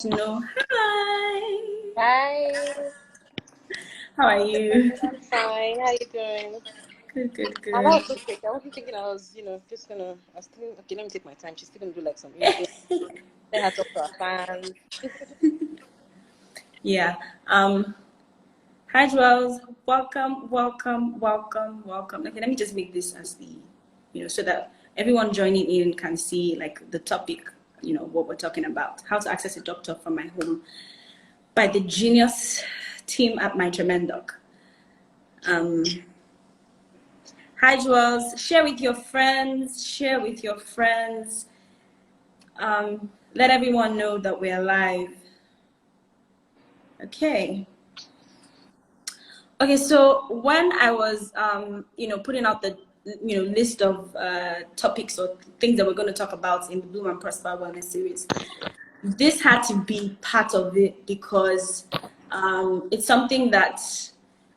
No. Hi. Hi. How are you? I'm fine. How you doing? Good, good, I good. was so quick. I wasn't thinking I was, just gonna. I was thinking, okay, let me take my time. She's still gonna do like some intro. Let her talk to her fans. Yeah. Hi, Joels. Welcome, welcome, welcome, welcome. Okay, let me just make this as so that everyone joining in can see like the topic, what we're talking about. How to access a doctor from my home by the genius team at my TremenDoc. Hi, Joels. Share with your friends. Share with your friends. Let everyone know that we're live. Okay. Okay, so when I was, putting out the, list of topics or things that we're going to talk about in the Bloom and Prosper Wellness series, this had to be part of it because it's something that,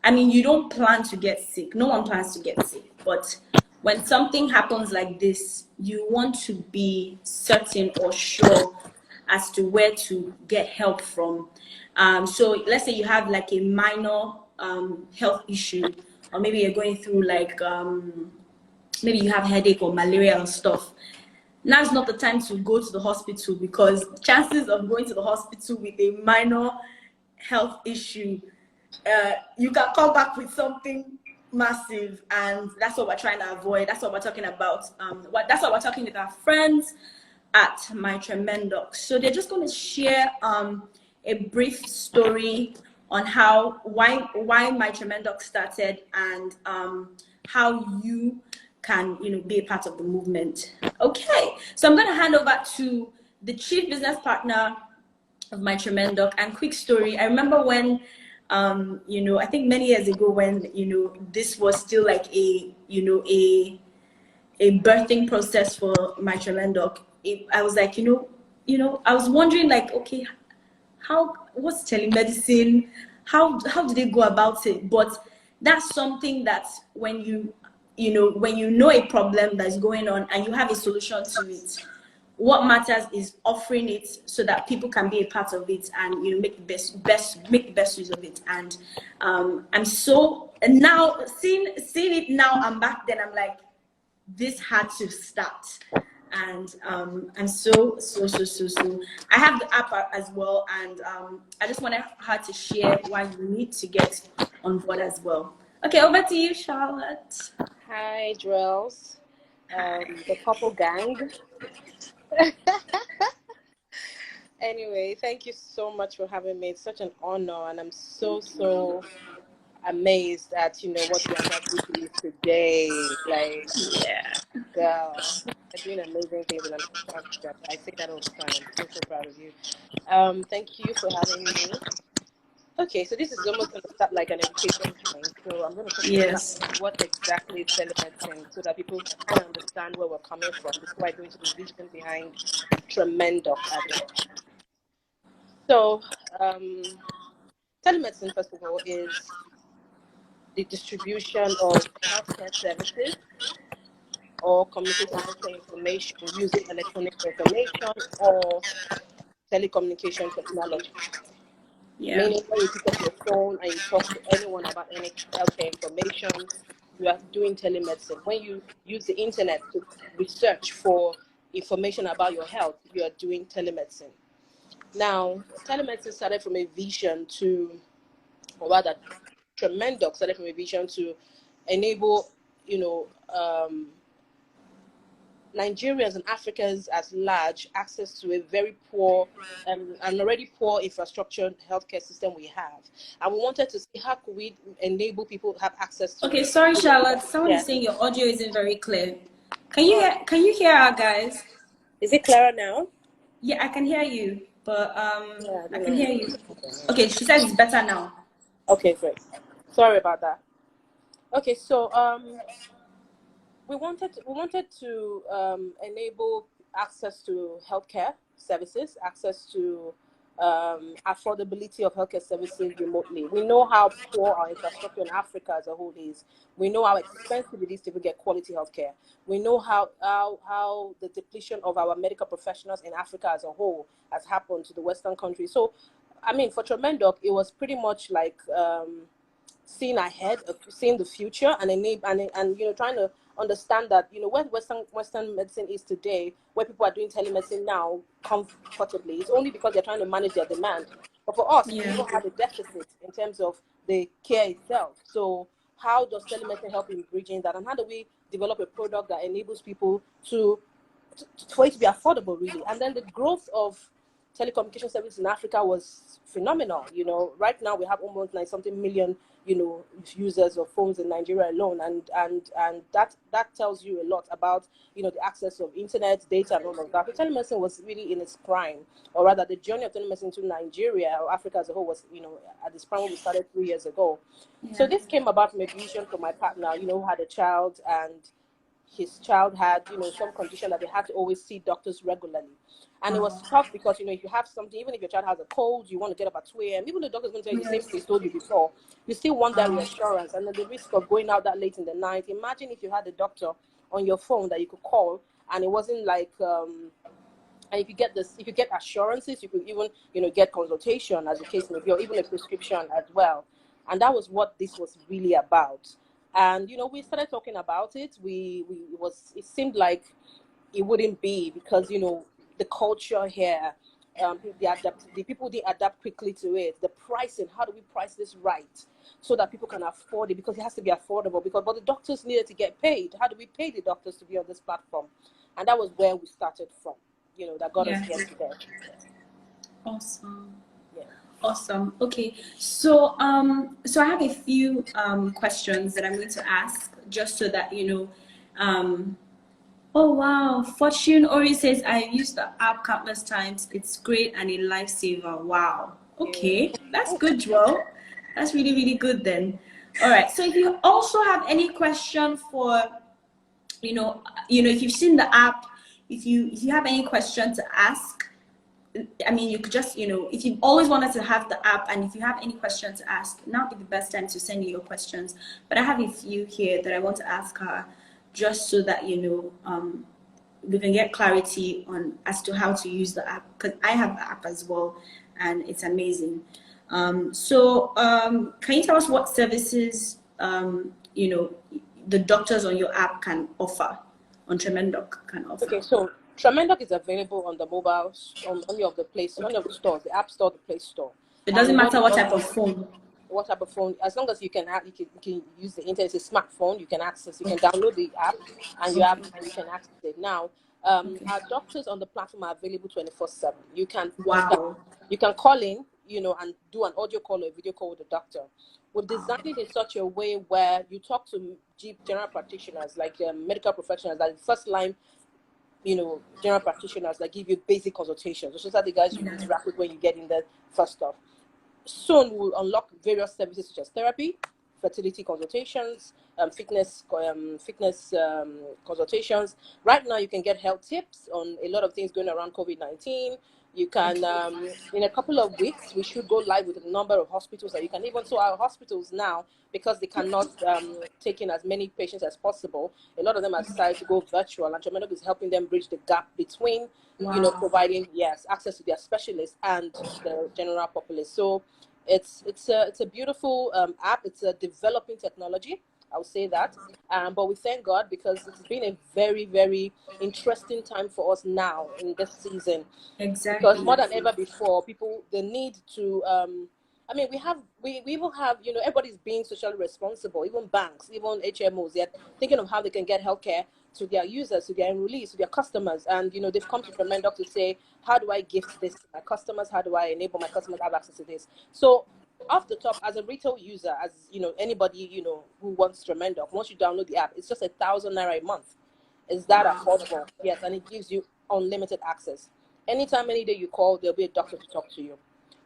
you don't plan to get sick. No one plans to get sick. But when something happens like this, you want to be certain or sure as to where to get help from. So let's say you have like a minor health issue, or maybe you're going through like, maybe you have headache or malaria and stuff. Now is not the time to go to the hospital because chances of going to the hospital with a minor health issue, you can come back with something massive, and that's what we're trying to avoid. That's what we're talking about. That's what we're talking with our friends at my TremenDoc. So they're just going to share a brief story on why my TremenDoc started and how you can be a part of the movement. Okay, so I'm going to hand over to the chief business partner of my TremenDoc. And quick story, I remember when I think many years ago when this was still like a birthing process for my TremenDoc. I was like, I was wondering like, okay, what's telemedicine? How do they go about it? But that's something that when you know a problem that's going on and you have a solution to it, what matters is offering it so that people can be a part of it and make the best use of it. And I'm so, and now seeing it now and back then, I'm like, this had to start. And I'm so. I have the app as well, and I just wanted her to share why you need to get on board as well. Okay, over to you, Charlotte. Hi, Drills. The couple gang. Anyway, thank you so much for having me. It's such an honor, and I'm so amazed at what you are doing today. Like, Yeah. girl, you're doing amazing things, and I say that all the time. I'm so proud of you. Thank you for having me. Okay, so this is almost going to start like an education point. So I'm going to talk Yes. about what exactly is telemedicine so that people can understand where we're coming from before I go into the vision behind TremenDoc as well. So, telemedicine, first of all, is the distribution of healthcare services or communication healthcare information using electronic information or telecommunication technology. Yeah. Meaning, when you pick up your phone and you talk to anyone about any healthcare information, you are doing telemedicine. When you use the internet to research for information about your health, you are doing telemedicine. Now, telemedicine started from a vision to, or rather, TremenDoc started from a vision to enable, Nigerians and Africans at large access to a very poor and already poor infrastructure healthcare system we have. And we wanted to see how could we enable people have access to. Okay, sorry, Charlotte. Someone is Yeah. saying your audio isn't very clear. Can you hear our guys? Is it clearer now? Yeah, I can hear you, but Yeah, I I don't can know. hear you. Okay, she says it's better now. Okay, great. Sorry about that. Okay, so we wanted to enable access to healthcare services, access to affordability of healthcare services remotely. We know how poor our infrastructure in Africa as a whole is. We know how expensive it is to get quality healthcare. We know how the depletion of our medical professionals in Africa as a whole has happened to the Western countries. So, I mean, for TremenDoc, it was pretty much like seeing ahead, seeing the future, and trying to understand that where Western medicine is today, where people are doing telemedicine now comfortably, it's only because they're trying to manage their demand. But for us, we even had a deficit in terms of the care itself. So how does telemedicine help in bridging that, and how do we develop a product that enables people for it to be affordable, really? And then the growth of telecommunication services in Africa was phenomenal. Right now we have almost 9-something million, users of phones in Nigeria alone, and that tells you a lot about, the access of internet, data, and all of that. But telemedicine was really in its prime, or rather, the journey of telemedicine to Nigeria or Africa as a whole was, at this prime when we started 3 years ago. Yeah. So this came about from a vision from my partner, who had a child, and his child had, some condition that they had to always see doctors regularly. And it was tough because, if you have something, even if your child has a cold, you want to get up at 2 a.m., even the doctor's going to tell you the same thing he told you before, you still want that reassurance. And then the risk of going out that late in the night. Imagine if you had a doctor on your phone that you could call, and it wasn't like, and if you get assurances, you could even, get consultation, as the case may be, or even a prescription as well. And that was what this was really about. And, we started talking about it. It seemed like it wouldn't be, because, the culture here, the people didn't adapt quickly to it. The pricing, how do we price this right so that people can afford it? Because it has to be affordable. But the doctors needed to get paid. How do we pay the doctors to be on this platform? And that was where we started from, that got us here today. Awesome. Yeah. Awesome. Okay. So so I have a few questions that I'm going to ask, just so that oh wow, Fortune Ori says, I've used the app countless times. It's great and a lifesaver. Wow. Okay, that's good, Joel. That's really, really good then. All right. So if you also have any question for, if you've seen the app, if you have any question to ask, I mean, you could just, if you've always wanted to have the app, and if you have any questions to ask, now would be the best time to send you your questions. But I have a few here that I want to ask her, just so that we can get clarity on as to how to use the app, because I have the app as well, and it's amazing. So can you tell us what services the doctors on your app can offer, on TremenDoc can offer? Okay, so TremenDoc is available on the mobile, on any of the stores, the App Store, the Play Store. It doesn't matter what type of phone. What type of phone, as long as you can use the internet. It's a smartphone, you can download the app, and you can access it. Now, our doctors on the platform are available 24/7. You can call in, and do an audio call or a video call with the doctor. We've designed it in such a way where you talk to general practitioners, like medical professionals, like first line, general practitioners that give you basic consultations. Those are the guys you interact with when you get in there first off. Soon we'll unlock various services such as therapy, fertility consultations, fitness consultations. Right now you can get health tips on a lot of things going around COVID-19. You can, in a couple of weeks, we should go live with a number of hospitals that you can even, so our hospitals now, because they cannot take in as many patients as possible, a lot of them have decided to go virtual, and TremenDoc is helping them bridge the gap between, providing, access to their specialists and the general populace. So it's a beautiful app. It's a developing technology, I would say that. But we thank God, because it's been a very, very interesting time for us now in this season. Exactly. Because more than ever before, the need to, we even have, everybody's being socially responsible, even banks, even HMOs, they're thinking of how they can get healthcare to their users, to their enrollees, to their customers. And, they've come to TremenDoc to say, how do I gift this to my customers? How do I enable my customers to have access to this? So off the top, as a retail user, as anybody who wants TremenDoc, once you download the app, it's just 1,000 naira a month. Is that affordable? Yes, and it gives you unlimited access. Anytime, any day you call, there'll be a doctor to talk to you.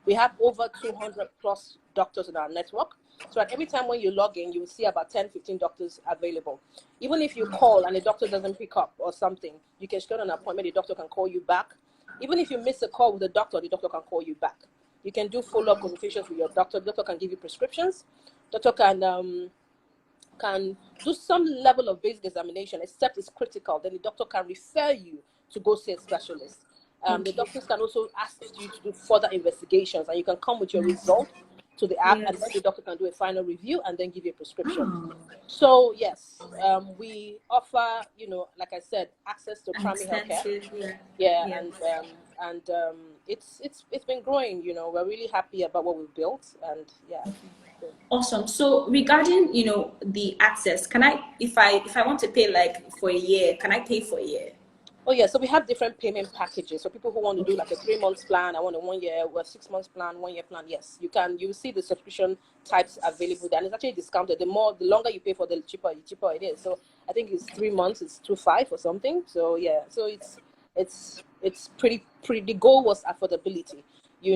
We have over 200 plus doctors in our network. So at every time when you log in, you will see about 10, 15 doctors available. Even if you call and the doctor doesn't pick up or something, you can schedule an appointment. The doctor can call you back. Even if you miss a call with the doctor can call you back. You can do follow-up consultations with your doctor. The doctor can give you prescriptions. Doctor can do some level of basic examination, except it's critical. Then the doctor can refer you to go see a specialist. The doctors can also ask you to do further investigations, and you can come with your result to the app, and then the doctor can do a final review and then give you a prescription. So yes, we offer, like I said, access to primary healthcare. And it's been growing. We're really happy about what we've built, and yeah. Awesome. So regarding, the access, can I, if I want to pay like for a year, can I pay for a year? Oh yeah, so we have different payment packages. So people who want to do like a 3 months plan, I want a 1 year, or a 6 months plan, 1 year plan. Yes, you can. You see the subscription types available there, and it's actually discounted. The longer you pay for, the cheaper it is. So I think it's 3 months, it's 2.5 or something. So yeah, so it's pretty. The goal was affordability.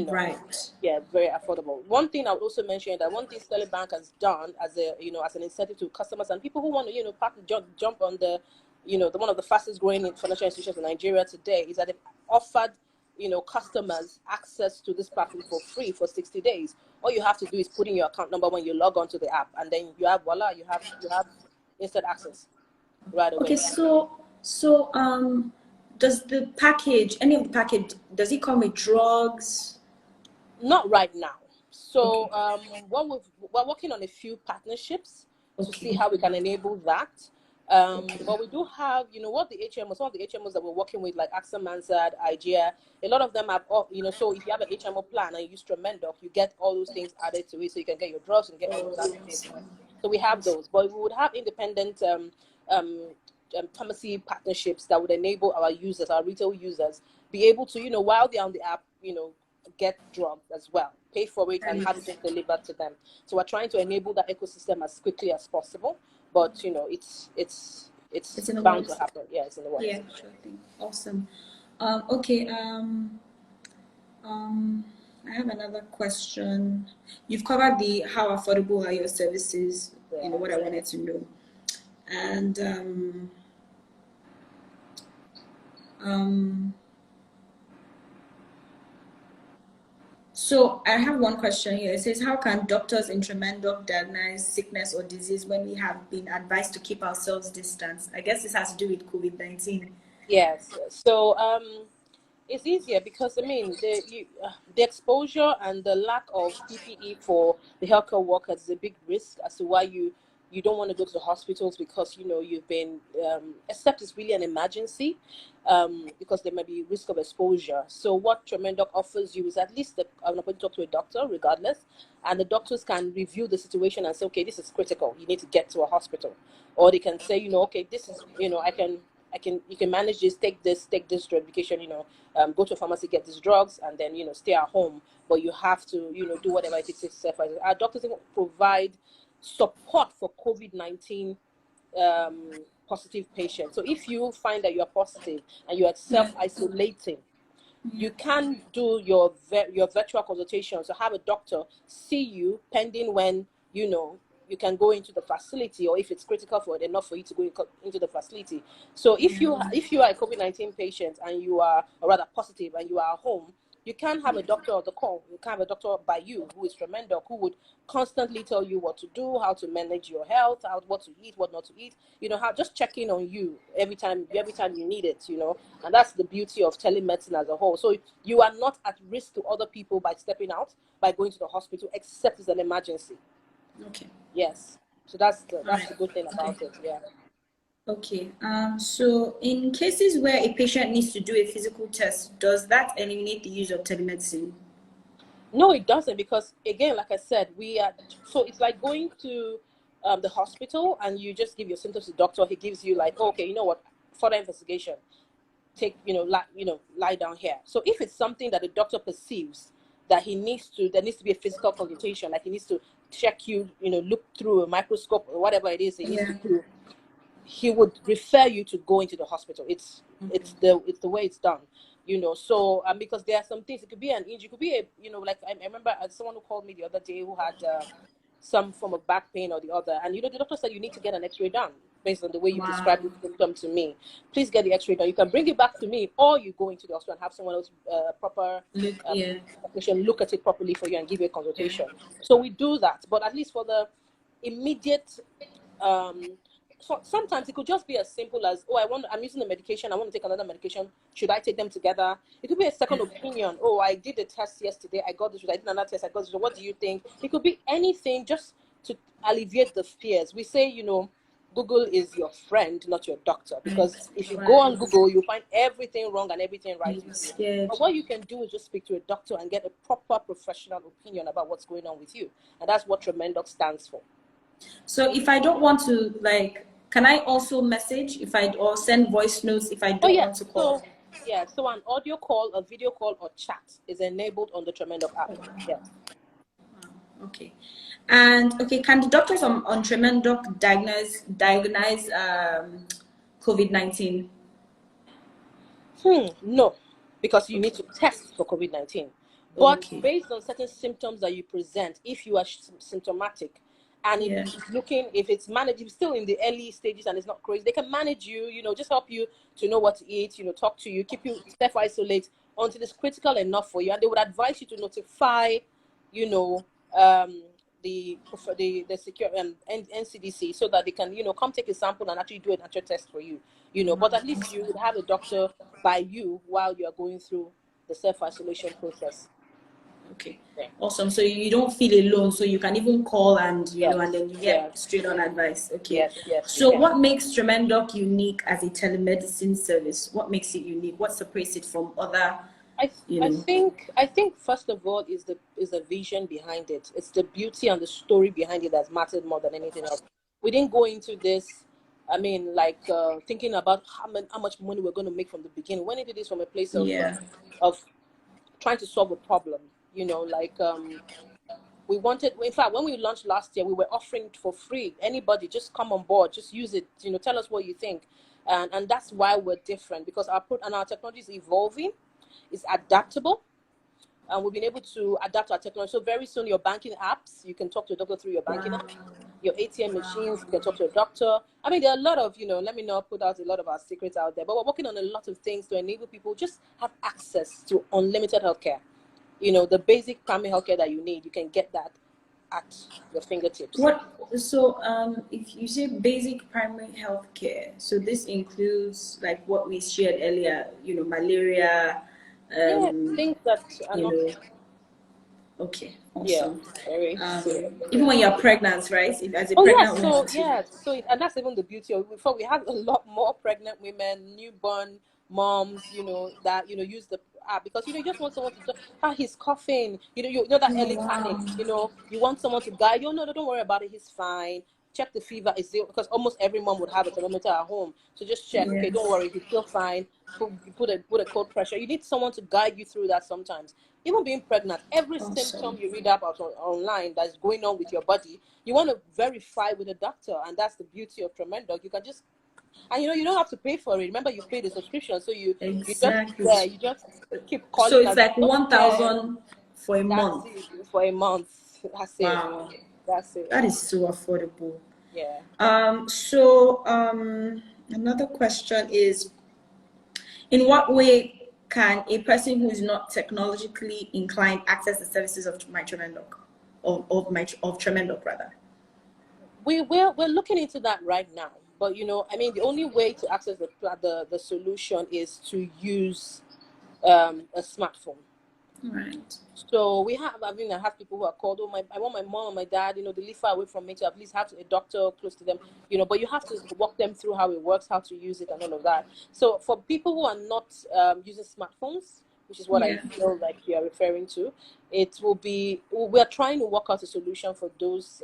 Right. Yeah, very affordable. One thing I would also mention, that one thing Sterling Bank has done as as an incentive to customers and people who want to jump on the one of the fastest growing financial institutions in Nigeria today, is that they've offered customers access to this platform for free for 60 days. All you have to do is put in your account number when you log onto the app, and then you have you have instant access right away. Okay, so does the package, any of the package, does it come with drugs? Not right now. So we're working on a few partnerships to see how we can enable that. But we do have, what the HMOs, some of the HMOs that we're working with, like AXA Mansard, IGEA, a lot of them have, so if you have an HMO plan and you use TremenDoc, you get all those things added to it, so you can get your drugs and get your medication. So we have those, but we would have independent pharmacy partnerships that would enable our users, our retail users, be able to, while they're on the app, get drugs as well, pay for it, and have it just delivered to them. So we're trying to enable that ecosystem as quickly as possible. But it's bound to happen. Yeah, it's in the works. Yeah, sure thing. Awesome. Okay. I have another question. You've covered the how affordable are your services. What I wanted to know, and so I have one question here. It says, how can doctors in TremenDoc diagnose sickness or disease when we have been advised to keep ourselves distant? I guess this has to do with COVID-19. Yes. So it's easier because the exposure and the lack of PPE for the healthcare workers is a big risk as to why you don't want to go to the hospitals, because you've been except it's really an emergency, because there may be risk of exposure. So what TremenDoc offers you is at least an opportunity to talk to a doctor regardless, and the doctors can review the situation and say, okay, this is critical, you need to get to a hospital. Or they can say, okay, this is, you can manage this, take this drug medication, go to a pharmacy, get these drugs, and then stay at home, but you have to do whatever it takes to satisfy. Our doctors provide support for COVID-19 positive patients. So if you find that you are positive and you are self-isolating, you can do your virtual consultation. So have a doctor see you pending when you can go into the facility, or if it's critical for enough for you to go into the facility. So if you are a COVID-19 patient and you are, or rather positive, and you are at home, you can have a doctor on the call. You can have a doctor by you who is TremenDoc, who would constantly tell you what to do, how to manage your health, what to eat, what not to eat. How just checking on you every time you need it. And that's the beauty of telemedicine as a whole. So you are not at risk to other people by stepping out, by going to the hospital, except it's an emergency. Okay. Yes. So that's the good thing about it. Yeah. Okay. So in cases where a patient needs to do a physical test, does that eliminate the use of telemedicine? No, it doesn't, because again, like I said, so it's like going to the hospital and you just give your symptoms to the doctor. He gives you like, okay, you know what, further investigation, take, lie down here. So if it's something that the doctor perceives that there needs to be a physical consultation, like he needs to check you, look through a microscope or whatever it is he needs to do, he would refer you to go into the hospital. It's the way it's done. So because there are some things, it could be an injury, it could be like I remember someone who called me the other day who had some form of back pain or the other, and the doctor said you need to get an x-ray done based on the way you described the symptom to me. Please get the x-ray done. You can bring it back to me, or you go into the hospital and have someone else proper look at it properly for you and give you a consultation. So we do that, but at least for the immediate so sometimes it could just be as simple as, I'm using the medication, I want to take another medication, should I take them together? It could be a second opinion. I did a test yesterday, I got this, I did another test, I got this, what do you think? It could be anything, just to alleviate the fears. We say, Google is your friend, not your doctor, because if you go on Google, you'll find everything wrong and everything right. But what you can do is just speak to a doctor and get a proper professional opinion about what's going on with you, and that's what TremenDoc stands for. So if I don't want to, can I also message or send voice notes if I don't want to call? So an audio call, a video call, or chat is enabled on the TremenDoc app. Okay. And can the doctors on TremenDoc diagnose COVID-19? No, because you need to test for COVID-19. But based on certain symptoms that you present, if you are symptomatic, and if it's managed, if still in the early stages and it's not crazy, they can manage you, just help you to know what to eat, talk to you, keep you self-isolate until it's critical enough for you. And they would advise you to notify, the secure NCDC, so that they can, come take a sample and actually do an actual test for you, But at least you would have a doctor by you while you are going through the self-isolation process. Okay, awesome. So you don't feel alone, so you can even call and and then you get straight on advice. Okay. So what makes TremenDoc unique as a telemedicine service? What makes it unique? What separates it from other? I think first of all is the vision behind it. It's the beauty and the story behind it that's mattered more than anything else. We didn't go into this, thinking about how much money we're going to make from the beginning. When we did this from a place of trying to solve a problem. We wanted, in fact, when we launched last year, we were offering it for free. Anybody, just come on board, just use it, tell us what you think. And that's why we're different, because our technology is evolving, it's adaptable, and we've been able to adapt our technology. So very soon, your banking apps, you can talk to a doctor through your banking app. Your ATM machines, you can talk to a doctor. I mean, there are a lot of, let me not put out a lot of our secrets out there, but we're working on a lot of things to enable people just have access to unlimited healthcare. The basic primary healthcare that you need, you can get that at your fingertips. If you say basic primary healthcare, so this includes like what we shared earlier, malaria, things that are not. Okay, awesome. Very even when you're pregnant, right? As a pregnant woman. And that's even the beauty of it. Before, we have a lot more pregnant women, newborn moms, that use the app, because you just want someone to he's coughing, you know that early panic, you want someone to guide you. No, don't worry about it, he's fine. Check the fever, is zero, because almost every mom would have a thermometer at home. So just check, okay, don't worry, he's still fine. Put a cold pressure. You need someone to guide you through that sometimes. Even being pregnant, every symptom you read about online that's going on with your body, you want to verify with a doctor, and that's the beauty of TremenDoc. You can just, and you don't have to pay for it. Remember, you pay the subscription, so you just keep calling. So it's like 1,000 for a month. For a month, that's it. Wow, that's it. That is so affordable. Yeah. Another question is, in what way can a person who is not technologically inclined access the services of TremenDoc, of TremenDoc rather? We're looking into that right now. But the only way to access the solution is to use a smartphone. Right. So I have people who are called, I want my mom and my dad, they live far away from me, to at least have a doctor close to them, but you have to walk them through how it works, how to use it, and all of that. So for people who are not using smartphones, which is what I feel like you are referring to, we're trying to work out a solution for those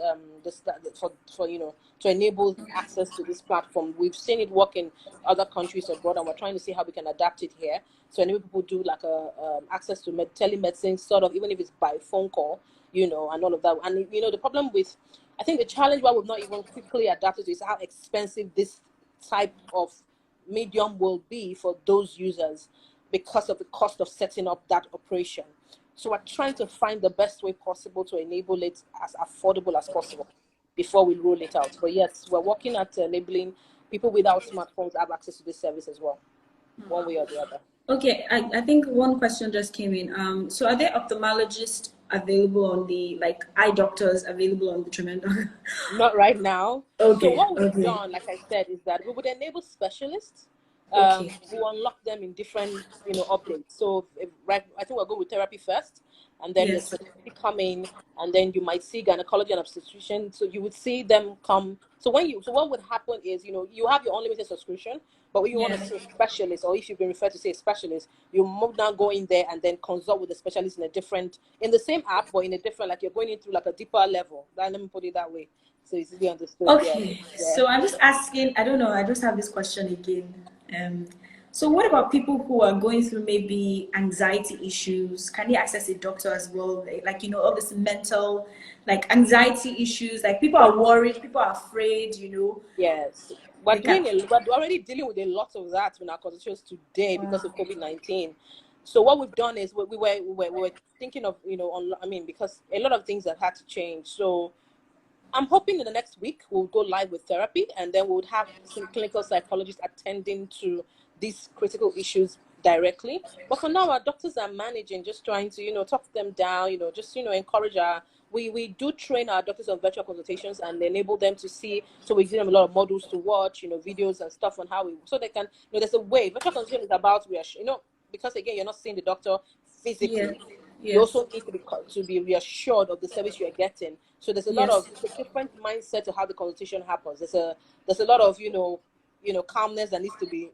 to enable access to this platform. We've seen it work in other countries abroad, and we're trying to see how we can adapt it here. So enable people do like access to telemedicine, sort of, even if it's by phone call, and all of that. And the problem with, I think the challenge why we've not even quickly adapted is how expensive this type of medium will be for those users, because of the cost of setting up that operation. So we're trying to find the best way possible to enable it as affordable as possible before we roll it out. But yes, we're working at enabling people without smartphones have access to this service as well, one way or the other. Okay, I think one question just came in. So are there ophthalmologists available on the, like, eye doctors available on the TremenDoc? Not right now. Okay, So what we've okay, done, like I said, is that we would enable specialists. okay. We'll unlock them in different, updates. So right, I think we'll go with therapy first, and then Yes. the specialty come in, and then you might see gynecology and obstetrician. So you would see them come. So what would happen is, you have your unlimited subscription, but when you want to see a specialist, or if you've been referred to see a specialist, you move down, go in there, and then consult with the specialist in the same app, but in a different, like you're going into like a deeper level. Let me put it that way. So it's easily understood. Okay, Yeah. so I'm just asking, I don't know, I just have this question again. So what about people who are going through maybe anxiety issues? Can they access a doctor as well? Like, all this mental, like, anxiety issues, like people are worried, people are afraid, Yes. We're They already dealing with a lot of that in our constitutions today because of COVID-19. So what we've done is we were thinking of, because a lot of things have had to change. So I'm hoping in the next week we'll go live with therapy, and then we'll have some clinical psychologists attending to these critical issues directly. But for now, our doctors are managing, just trying to, talk them down, just, encourage we do train our doctors on virtual consultations and enable them to see. So we give them a lot of models to watch, videos and stuff on how so they can, there's a way. Virtual consultation is about, because again, you're not seeing the doctor physically. Yes. You also need to be reassured of the service you're getting. So there's a lot of different mindset to how the consultation happens. There's a lot of calmness that needs to be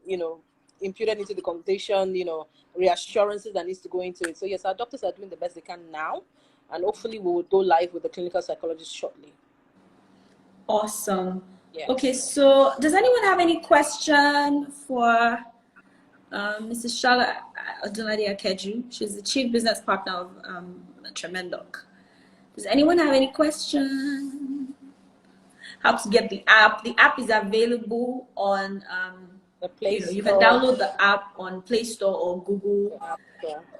imputed into the consultation. Reassurances that needs to go into it. So yes, our doctors are doing the best they can now, and hopefully we will go live with the clinical psychologist shortly. Awesome. Yes. Okay, so does anyone have any question for Mrs. Charlotte Odunlade Akeju? She's the Chief Business Partner of TremenDoc. Does anyone have any questions? How to get the app? The app is available on the Play Store. You can download the app on Play Store or Google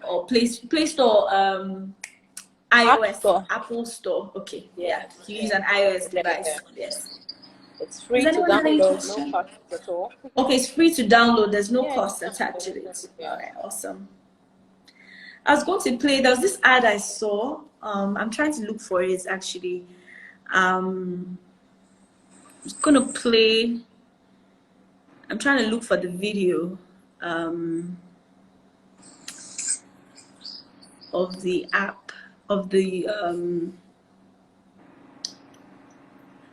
or Play Store, iOS, Store. Apple Store. Okay, yeah. You use an iOS device. Yes. It's free to download, no cost at all. Okay, it's free to download. There's no cost attached to it. All right, awesome. I was going to play. There was this ad I saw. I'm trying to look for it actually. I'm just gonna play. I'm trying to look for the video of the app of the.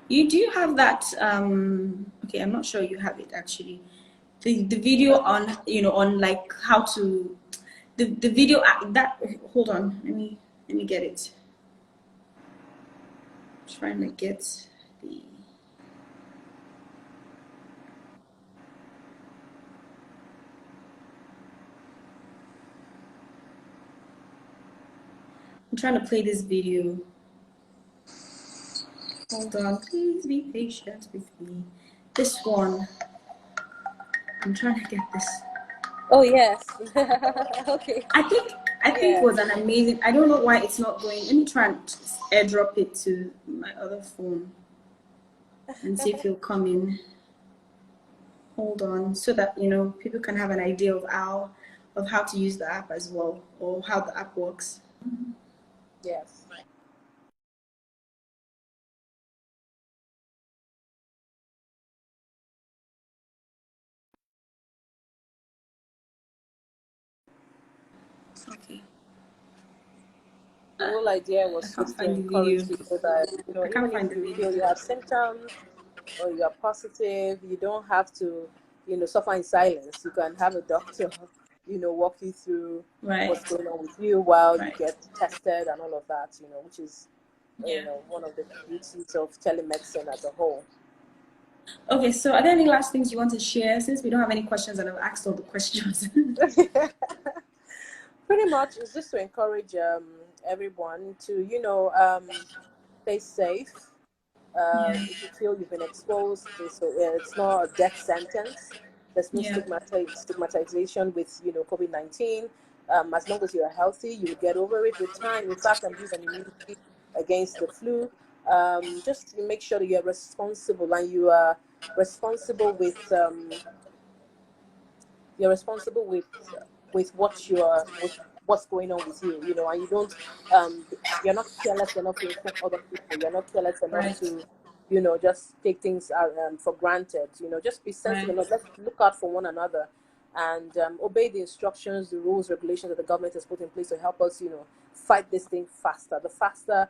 You have that? Okay, I'm not sure you have it actually. The video on on like how to the video that hold on, let me get it. I'm trying to get the I'm trying to play this video. Hold on, please be patient with me. This one, I'm trying to get this. Oh yes. Okay. I think it was an amazing. I don't know why it's not going. Let me try and airdrop it to my other phone and see if it'll come in. Hold on, so that people can have an idea of how to use the app as well, or how the app works. Yes. Okay. The whole idea was just to encourage people that even if you feel you have symptoms or you are positive, you don't have to suffer in silence. You can have a doctor walk you through what's going on with you while you get tested and all of that, which is one of the beauties of telemedicine as a whole. Okay, so are there any last things you want to share, since we don't have any questions and I've asked all the questions? Pretty much it's just to encourage everyone to stay safe. If you feel you've been exposed, it's not a death sentence. There's no stigmatization with COVID-19. As long as you're healthy, you will get over it with time. In fact, I'm doing an immunity against the flu. Just to make sure that you're responsible, and you are responsible with you're responsible with with what's going on with you, and you don't you're not careless enough to infect other people. You're not careless enough Right. to just take things for granted. Just be sensible Right. enough. Let's look out for one another, and obey the instructions, the rules, regulations that the government has put in place to help us fight this thing faster. The faster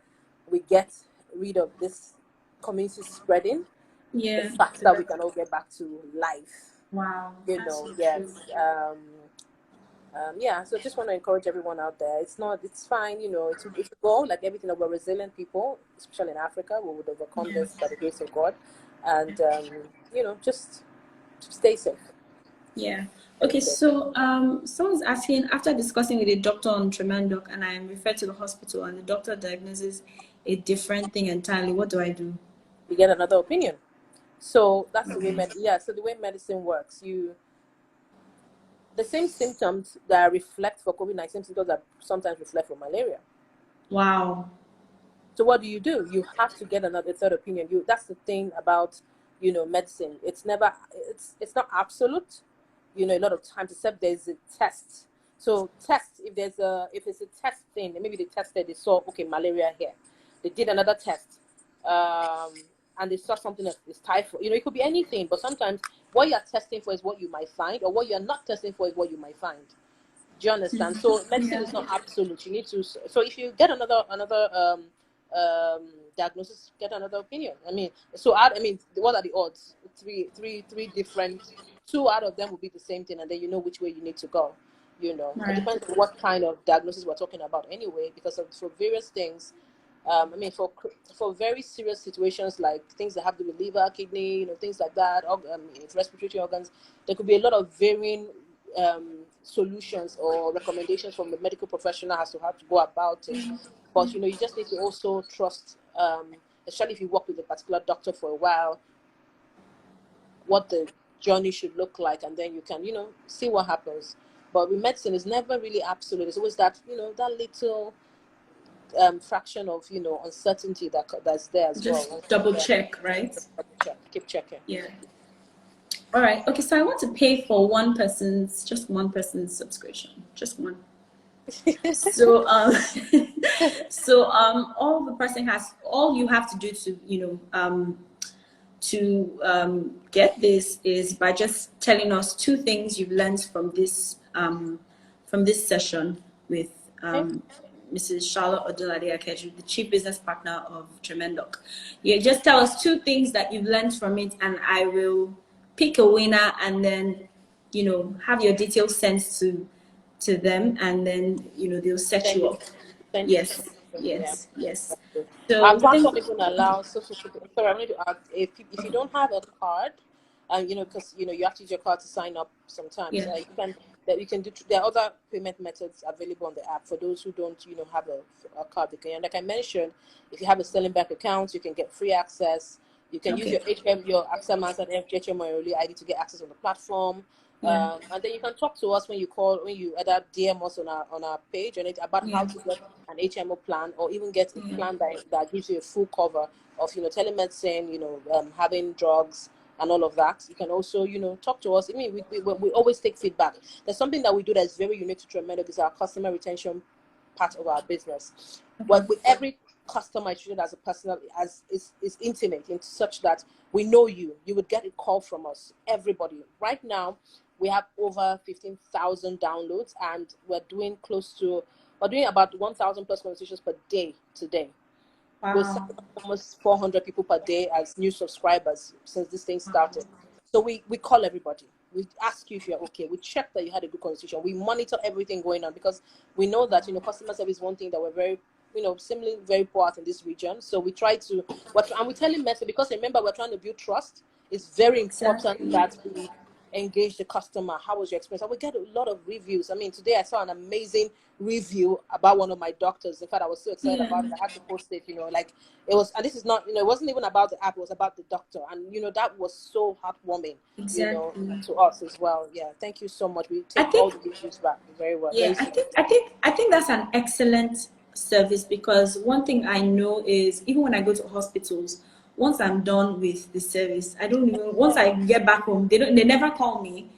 we get rid of this community spreading, the Yeah. faster we can all get back to life. Wow. That's so true. Yes. Yeah, so just want to encourage everyone out there. It's fine, it's a goal, like everything, that we're resilient people, especially in Africa. We would overcome Yeah. this by the grace of God. And, just stay safe. Yeah. Stay Okay, safe. so someone's asking, after discussing with a doctor on TremenDoc and I am referred to the hospital and the doctor diagnoses a different thing entirely, what do I do? You get another opinion. So that's the way, Okay. so the way medicine works, the same symptoms that reflect for COVID-19 symptoms that sometimes reflect for malaria. Wow. So what do? You have to get another third opinion. That's the thing about medicine. It's not absolute. A lot of times, except there's a test. So test, if it's a test thing, maybe they tested, they saw, okay, malaria here. They did another test, and they saw something that is typhoid. It could be anything, but sometimes what you're testing for is what you might find, or what you're not testing for is what you might find. Do you understand? So medicine is not absolute. You need to. So if you get another diagnosis, get another opinion. What are the odds? Three different. Two out of them will be the same thing, and then you know which way you need to go. It Right. depends on what kind of diagnosis we're talking about anyway, because for various things. For very serious situations like things that have to do with liver, kidney, things like that, respiratory organs, there could be a lot of varying solutions or recommendations from the medical professional as to how to go about it. But you just need to also trust, especially if you work with a particular doctor for a while, what the journey should look like, and then you can see what happens. But with medicine, it's never really absolute. It's always that that little fraction of uncertainty that's there as well. Just double check, right? Keep checking. Yeah. All right. Okay, so I want to pay for just one person's subscription, just one. So all you have to do to get this is by just telling us two things you've learned from this session with Mrs. Charlotte Odolade Akeju, the Chief Business Partner of TremenDoc. You just tell us two things that you've learned from it, and I will pick a winner, and then have your details sent to them, and then they'll set you up. Yes. So Our platform even allows. Sorry, I wanted to add, if you don't have a card, because you have to use your card to sign up sometimes. Yeah. You can do. There are other payment methods available on the app for those who don't have a card. And like I mentioned, if you have a Sterling Bank account, you can get free access. You can use your AXA Master and HM or ID to get access on the platform. Yeah. And then you can talk to us when you either DM us on our page about how to get an HMO plan, or even get a plan that gives you a full cover of telemedicine, having drugs and all of that. You can also talk to us. I mean, we always take feedback. There's something that we do that's very unique to TremenDoc, is our customer retention part of our business. Well, with every customer treated as a personal, as is intimate, in such that we know you would get a call from us. Everybody right now, we have over 15,000 downloads, and we're doing about 1,000 plus conversations per day today. Wow. We're signing up almost 400 people per day as new subscribers since this thing started. So we call everybody. We ask you if you're okay. We check that you had a good conversation. We monitor everything going on, because we know that customer service is one thing that we're very similarly very poor at in this region. So we try to and we tell him, because remember, we're trying to build trust. It's very important that engage the customer? How was your experience? And we get a lot of reviews. I mean, today I saw an amazing review about one of my doctors. In fact, I was so excited about it. I had to post it, like it was, and this is not, it wasn't even about the app, it was about the doctor. And, that was so heartwarming, Exactly. to us as well. Yeah. Thank you so much. We take all the reviews back very well. Yeah, I think that's an excellent service, because one thing I know is, even when I go to hospitals, once I'm done with the service, I don't even, once I get back home, they never call me,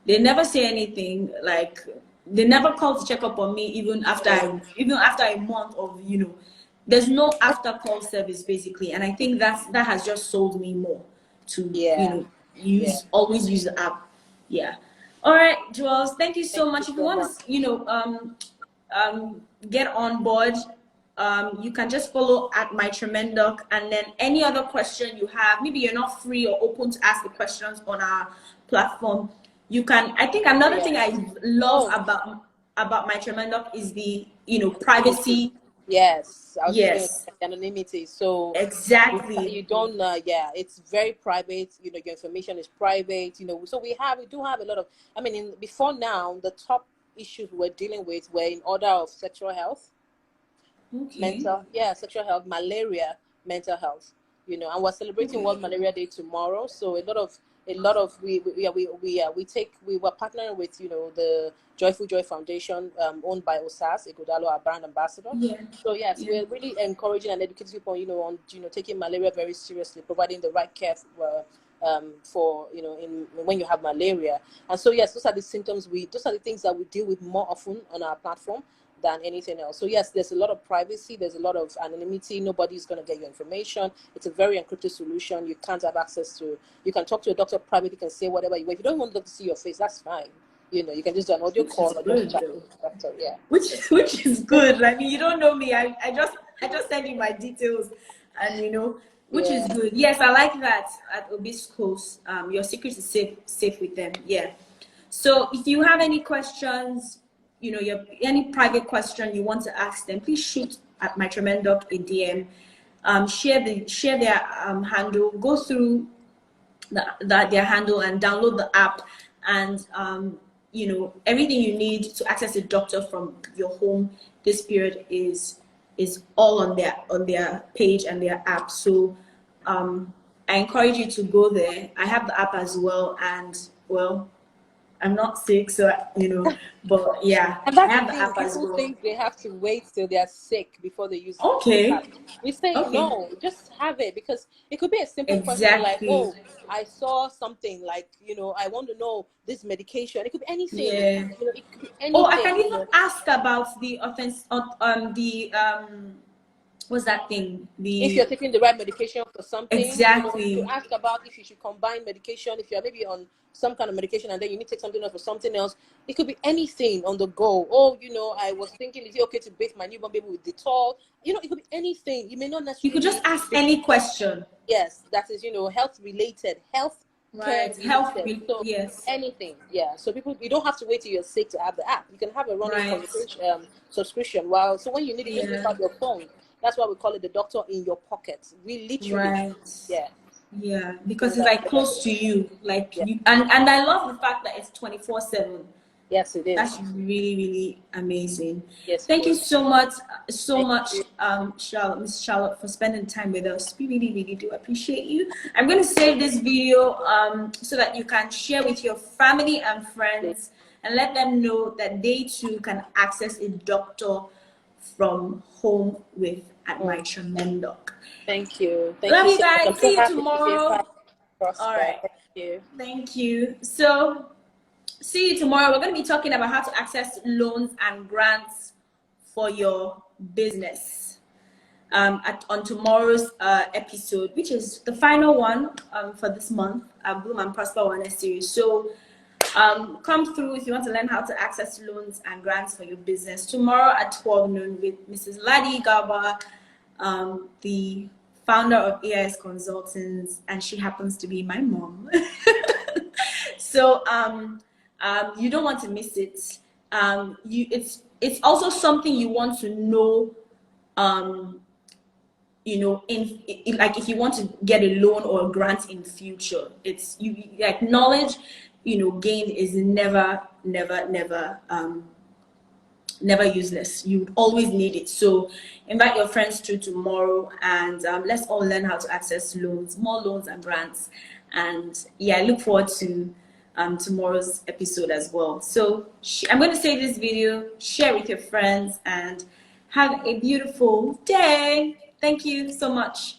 they never say anything, like they never call to check up on me, even after a month of, there's no after call service basically. And I think that has just sold me more to always use the app. Yeah. All right, Jules, thank you so much. If you want to, get on board, you can just follow at my TremenDoc, and then any other question you have, maybe you're not free or open to ask the questions on our platform, you can. I think another thing I love about my TremenDoc is the privacy. Yes, I was just going to Yes. say anonymity. So Exactly. you don't. It's very private. Your information is private. So we do have a lot of. I mean, before now, the top issues we're dealing with were in order of sexual health, sexual health, malaria, mental health. And we're celebrating World Malaria Day tomorrow. So a lot of we were partnering with the Joyful Joy Foundation, owned by Osas Igodalo, our brand ambassador. So yes, we're really encouraging and educating people on taking malaria very seriously, providing the right care for when you have malaria. And so yes, those are the symptoms those are the things that we deal with more often on our platform than anything else. So yes, there's a lot of privacy, there's a lot of anonymity, nobody's going to get your information. It's a very encrypted solution. You can't have access to, you can talk to a doctor privately, you can say whatever you want. If you don't want them to see your face, that's fine. You can just do an audio call or just chat with the doctor. Yeah, which is good. I mean, you don't know me, I just send you my details, and which is good. Yes, I like that at Obisco's. Your secret is safe with them. Yeah. So if you have any questions, any private question you want to ask them, please shoot at my TremenDoc a DM. Share their handle. Go through their handle and download the app, and everything you need to access a doctor from your home this period is all on their page and their app. So I encourage you to go there. I have the app as well, and I'm not sick, so but yeah, and that's I have the the thing. app as People well. think they have to wait till they're sick before they use Okay. the app. We say no, just have it, because it could be a simple question like, oh, I saw something like, I want to know this medication. It could be anything. Yeah. It could be anything. Oh, I can even ask about the what's that thing? If you're taking the right medication for something, exactly. to ask about if you should combine medication, if you're maybe on some kind of medication and then you need to take something else for something else. It could be anything on the go. Oh, I was thinking, is it okay to bathe my newborn baby with Dettol? It could be anything. You may not necessarily. You could just ask any question. Yes, that is, health related, health. Right. Yes. Anything. Yeah. So you don't have to wait till you're sick to have the app. You can have a running subscription. So when you need it, just pick up your phone. That's why we call it the doctor in your pocket. We literally, yeah, because it's like close to you, like you, and I love the fact that it's 24/7. Yes, it is. That's really, really amazing. Yes. Thank you so much, Charlotte, Miss Charlotte, for spending time with us. We really, really do appreciate you. I'm going to save this video so that you can share with your family and friends and let them know that they too can access a doctor from home at my TremenDoc. Thank you. Love you guys. See you tomorrow. All right. Thank you. So, see you tomorrow. We're going to be talking about how to access loans and grants for your business on tomorrow's episode, which is the final one for this month, Bloom and Prosper Awareness series. So come through if you want to learn how to access loans and grants for your business tomorrow at 12 noon with Mrs. Ladi Gaba, the founder of AIS Consultants, and she happens to be my mom. So you don't want to miss it. It's also something you want to know. Like if you want to get a loan or a grant in future, it's like knowledge gained is never never useless. You always need it. So invite your friends to tomorrow, and let's all learn how to access loans, more loans and grants. And yeah, I look forward to tomorrow's episode as well. So I'm going to save this video, share with your friends, and have a beautiful day. Thank you so much.